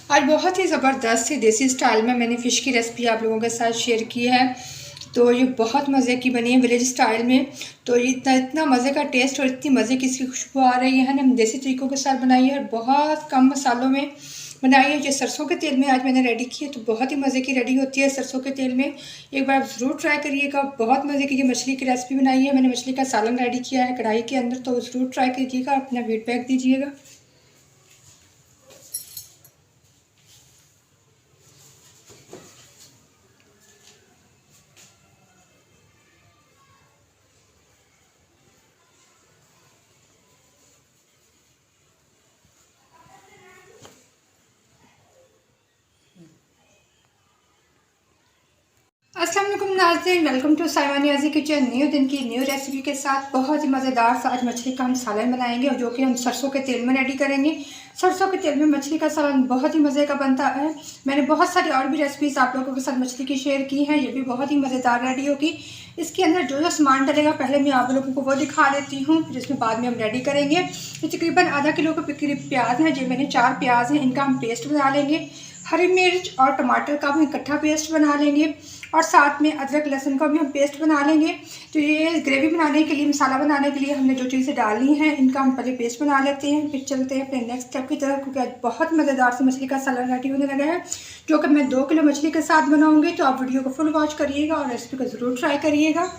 आज बहुत ही ज़बरदस्त सी देसी स्टाइल में मैंने फ़िश की रेसिपी आप लोगों के साथ शेयर की है। तो ये बहुत मज़े की बनी है विलेज स्टाइल में। तो ये इतना इतना मज़े का टेस्ट और इतनी मज़े की इसकी खुशबू आ रही है ना, हम देसी तरीक़ों के साथ बनाई है और बहुत कम मसालों में बनाई है। ये सरसों के तेल में आज मैंने रेडी की है, तो बहुत ही मज़े की रेडी होती है सरसों के तेल में। एक बार ज़रूर ट्राई करिएगा, बहुत मज़े की ये मछली की रेसिपी बनाई है मैंने। मछली का सालन रेडी किया है कढ़ाई के अंदर, तो ज़रूर ट्राई कीजिएगा, अपना फीडबैक दीजिएगा। अस्सलाम वालेकुम नाज़रीन, welcome to Saima Niazi kitchen. New दिन की न्यू रेसिपी के साथ बहुत ही मज़ेदार सा आज मछली का हम सालन बनाएंगे, और जो कि हम सरसों के तेल में रेडी करेंगे। सरसों के तेल में मछली का सालन बहुत ही मज़े का बनता है। मैंने बहुत सारी और भी रेसिपीज़ आप लोगों के साथ मछली की शेयर की हैं, ये भी बहुत ही मज़ेदार रेडी होगी। इसके अंदर जो जो सामान डलेगा पहले मैं आप लोगों को वो दिखा देती हूँ, फिर इसमें बाद में हम रेडी करेंगे। ये तकरीबन आधा किलो के करीब प्याज है, जो मैंने 4 प्याज हैं, इनका हम पेस्ट बना लेंगे। हरी मिर्च और टमाटर का भी इकट्ठा पेस्ट बना लेंगे, और साथ में अदरक लहसुन का भी हम पेस्ट बना लेंगे। तो ये ग्रेवी बनाने के लिए, मसाला बनाने के लिए हमने जो चीज़ें डाली हैं इनका हम पहले पेस्ट बना लेते हैं, फिर चलते हैं अपने नेक्स्ट स्टेप की तरफ, क्योंकि आज बहुत मज़ेदार से मछली का सालन रेडी होने लगा है, जो कि मैं 2 किलो मछली के साथ बनाऊंगी। तो आप वीडियो को फुल वॉच करिएगा और रेसिपी को ज़रूर ट्राई करिएगा।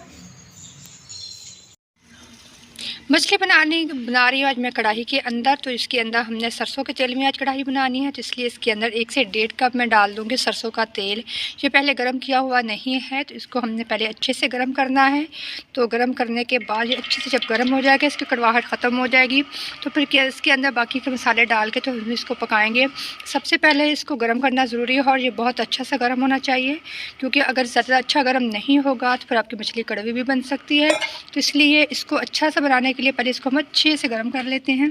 मछली बना रही हूँ आज मैं कढ़ाई के अंदर। तो इसके अंदर हमने सरसों के तेल में आज कढ़ाई बनानी है, तो इसलिए इसके अंदर 1 से 1.5 कप मैं डाल दूँगी सरसों का तेल। ये पहले गरम किया हुआ नहीं है, तो इसको हमने पहले अच्छे से गरम करना है। तो गरम करने के बाद ये अच्छे से जब गरम हो जाएगा, इसकी कड़वाहट ख़त्म हो जाएगी, तो फिर इसके अंदर बाकी के मसाले डाल के तो हम इसको पकाएँगे। सबसे पहले इसको गर्म करना ज़रूरी है, और ये बहुत अच्छा सा गर्म होना चाहिए, क्योंकि अगर ज़्यादा अच्छा गर्म नहीं होगा तो फिर आपकी मछली कड़वी भी बन सकती है। तो इसलिए इसको अच्छा सा बनाने के लिए पहले इसको हम अच्छे से गर्म कर लेते हैं।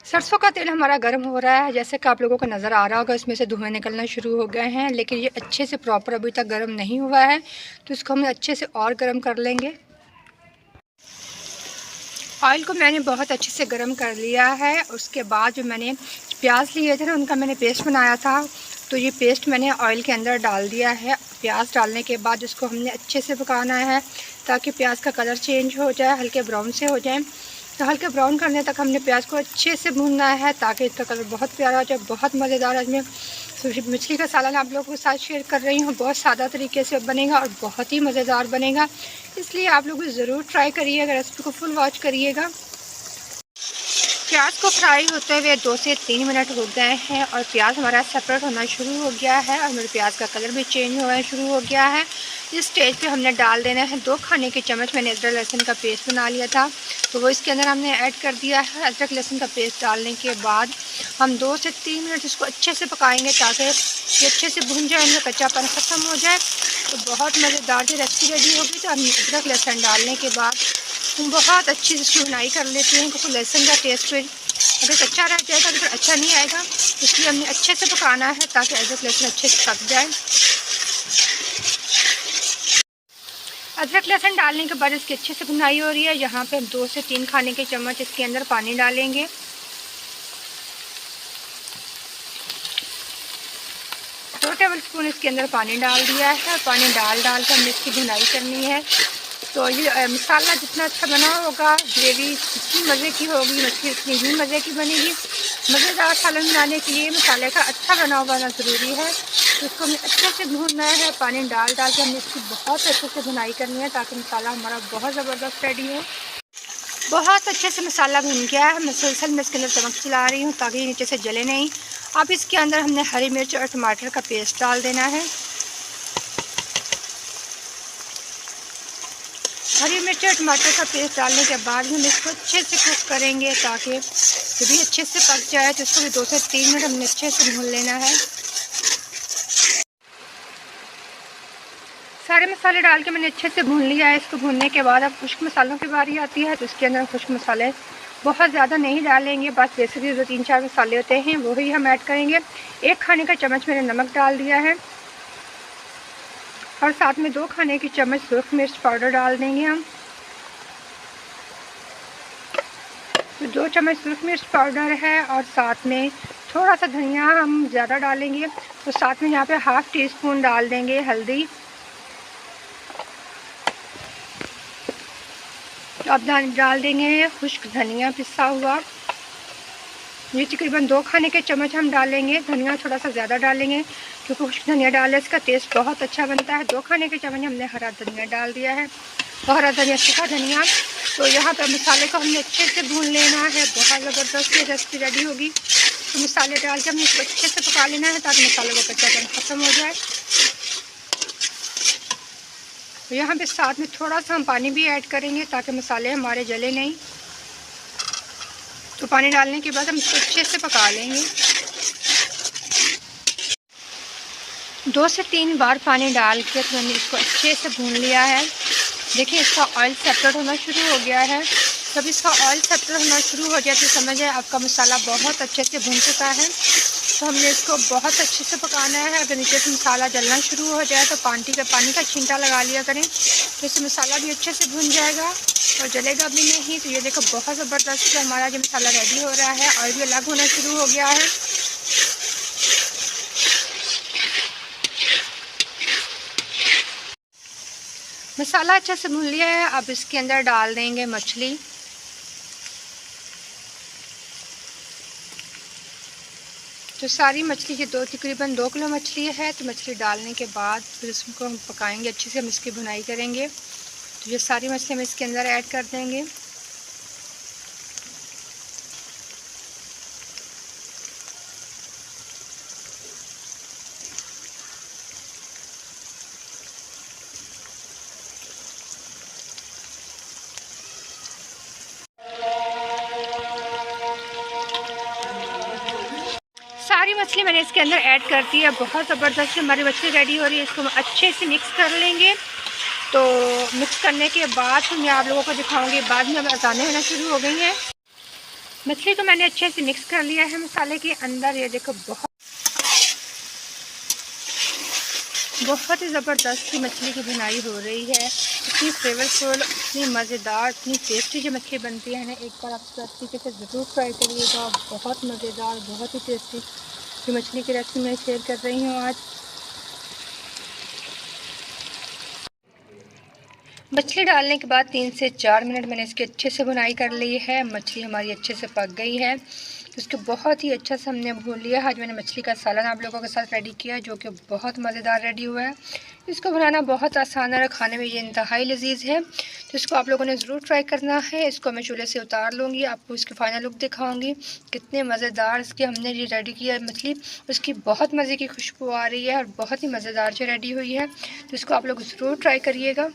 सरसों का तेल हमारा गर्म हो रहा है, जैसे कि आप लोगों को नज़र आ रहा होगा, इसमें से धुएं निकलना शुरू हो गए हैं, लेकिन ये अच्छे से प्रॉपर अभी तक गर्म नहीं हुआ है। तो इसको हम अच्छे से और गर्म कर लेंगे। ऑयल को मैंने बहुत अच्छे से गर्म कर लिया है। उसके बाद जो मैंने प्याज लिए थे ना, उनका मैंने पेस्ट बनाया था, तो ये पेस्ट मैंने ऑयल के अंदर डाल दिया है। प्याज डालने के बाद इसको हमने अच्छे से पकाना है, ताकि प्याज का कलर चेंज हो जाए, हल्के ब्राउन से हो जाए। तो हल्के ब्राउन करने तक हमने प्याज को अच्छे से भूनना है, ताकि इसका कलर बहुत प्यारा हो जाए। बहुत मज़ेदार आज मैं मछली का सालन आप लोगों के साथ शेयर कर रही हूँ। बहुत सादा तरीके से बनेगा और बहुत ही मज़ेदार बनेगा, इसलिए आप लोग ज़रूर ट्राई करिएगा, रेसिपी को फुल वॉच करिएगा। प्याज को फ्राई होते हुए 2 से 3 मिनट हो गए हैं, और प्याज हमारा सेपरेट होना शुरू हो गया है, और मेरे प्याज का कलर भी चेंज होना शुरू हो गया है। इस स्टेज पे हमने डाल देना है 2 खाने के चम्मच मैंने अदरक लहसुन का पेस्ट बना लिया था, तो वो इसके अंदर हमने ऐड कर दिया है। अदरक लहसुन का पेस्ट डालने के बाद हम 2 से 3 मिनट इसको अच्छे से पकाएंगे, ताकि ये अच्छे से भुन जाए, इनका कच्चापन ख़त्म हो जाए। तो बहुत मज़ेदार सी रेसिपी रेडी होगी। तो हम अदरक लहसुन डालने के बाद हम बहुत अच्छी से इसकी भुनाई कर लेते हैं, क्योंकि लहसुन का टेस्ट फिर अगर कच्चा रह जाएगा तो फिर अच्छा नहीं आएगा। इसलिए हमने अच्छे से पकाना है, ताकि अदरक लहसुन अच्छे से पक जाए। अदरक लहसुन डालने के बाद इसकी अच्छे से भुनाई हो रही है। यहाँ पे हम 2 से 3 खाने के चम्मच इसके अंदर पानी डालेंगे। 2 टेबल स्पून इसके अंदर पानी डाल दिया है। पानी डाल कर हमें इसकी भुनाई करनी है। तो ये मसाला जितना अच्छा बना होगा, ग्रेवी जितनी मज़े की होगी, मछली उतनी ही मज़े की बनेगी। मज़ेदार सालन बनाने के लिए मसाले का अच्छा बना हुआ ज़रूरी है। तो इसको हमें अच्छे से भूनना है। पानी डाल के हमें इसकी बहुत अच्छे से भुनाई करनी है, ताकि मसाला हमारा बहुत ज़बरदस्त रेडी हो। बहुत अच्छे से मसाला भुन गया है। मुसलसल मैं इसके अंदर चमक चला रही हूँ, ताकि नीचे से जले नहीं। अब इसके अंदर हमने हरी मिर्च और टमाटर का पेस्ट डाल देना है। हरी मिर्च और टमाटर का पेस्ट डालने के बाद हम इसको अच्छे से कुक करेंगे, ताकि ये भी अच्छे से पक जाए। तो इसको भी 2 से 3 मिनट हमने अच्छे से भून लेना है। सारे मसाले डाल के मैंने अच्छे से भून लिया है। इसको भूनने के बाद अब खुश्क मसालों की बारी आती है। तो इसके अंदर खुश्क मसाले बहुत ज़्यादा नहीं डालेंगे, बस बेसिकली जो 3-4 मसाले होते हैं वही हम ऐड करेंगे। 1 खाने का चम्मच मैंने नमक डाल दिया है, और साथ में 2 खाने की चम्मच सुरख मिर्च पाउडर डाल देंगे हम। तो 2 चम्मच सूरख मिर्च पाउडर है और साथ में थोड़ा सा धनिया हम ज़्यादा डालेंगे। तो साथ में यहाँ पे हाफ़ टी स्पून डाल देंगे हल्दी। तो अब डाल देंगे खुश्क धनिया पिसा हुआ। ये तकरीबन 2 खाने के चम्मच हम डालेंगे। धनिया थोड़ा सा ज़्यादा डालेंगे क्योंकि खुश्क धनिया डालने से इसका टेस्ट बहुत अच्छा बनता है। 2 खाने के चम्मच हमने हरा धनिया डाल दिया है, हरा धनिया, सूखा धनिया। तो यहाँ पर मसाले को हमने अच्छे से भून लेना है। बहुत ज़बरदस्त ये रेसिपी रेडी होगी। तो मसाले डाल के हमने इसको अच्छे से पका लेना है ताकि मसालों का कच्चापन ख़त्म हो जाए। तो यहाँ पे साथ में थोड़ा सा हम पानी भी ऐड करेंगे ताकि मसाले हमारे जले नहीं। तो पानी डालने के बाद हम इसको अच्छे से पका लेंगे। 2 से 3 बार पानी डाल के तो मैंने इसको अच्छे से भून लिया है। देखिए इसका ऑयल सेपरेट होना शुरू हो गया है। जब इसका ऑयल सेपरेट होना शुरू हो जाए तो समझे आपका मसाला बहुत अच्छे से भून चुका है। तो हमने इसको बहुत अच्छे से पकाना है। अगर नीचे से मसाला जलना शुरू हो जाए तो पानी का छींटा लगा लिया करें, तो इससे मसाला भी अच्छे से भुन जाएगा और जलेगा भी नहीं। तो ये देखो बहुत ज़बरदस्त हमारा जो मसाला रेडी हो रहा है, ऑयल भी अलग होना शुरू हो गया है। मसाला अच्छे से भून लिया है। अब इसके अंदर डाल देंगे मछली। तो सारी मछली ये तकरीबन 2 किलो मछली है। तो मछली डालने के बाद फिर इसको हम पकाएंगे अच्छे से, हम इसकी भुनाई करेंगे। तो ये सारी मछली हम इसके अंदर ऐड कर देंगे। सारी मछली मैंने इसके अंदर ऐड कर दी है। बहुत ज़बरदस्त हमारी मछली रेडी हो रही है। इसको हम अच्छे से मिक्स कर लेंगे। तो मिक्स करने के बाद मैं आप लोगों को दिखाऊंगी। बाद में अब अज़ानें होना शुरू हो गई हैं। मछली को मैंने अच्छे से मिक्स कर लिया है मसाले के अंदर। ये देखो बहुत ही ज़बरदस्त मछली की बुनाई हो रही है। इतनी फ्लेवरफुल, इतनी मज़ेदार, इतनी टेस्टी जो मछली बनती है ना, एक बार आप इस तरीके से ज़रूर ट्राई करिएगा। बहुत मज़ेदार, बहुत ही टेस्टी जो मछली की रेसिपी मैं शेयर कर रही हूँ आज। मछली डालने के बाद 3 से 4 मिनट मैंने इसकी अच्छे से भुनाई कर ली है। मछली हमारी अच्छे से पक गई है। इसको बहुत ही अच्छा से हमने भून लिया। आज मैंने मछली का सालन आप लोगों के साथ रेडी किया जो कि बहुत मज़ेदार रेडी हुआ है। इसको बनाना बहुत आसान है और खाने में ये इंतहाई लजीज है। तो इसको आप लोगों ने ज़रूर ट्राई करना है। इसको मैं चूल्हे से उतार लूँगी, आपको इसकी फ़ाइनल लुक दिखाऊँगी। कितने मज़ेदार इसकी हमने ये रेडी किया है मछली। उसकी बहुत मज़े की खुशबू आ रही है और बहुत ही मज़ेदार जो रेडी हुई है। तो इसको आप लोग ज़रूर ट्राई करिएगा।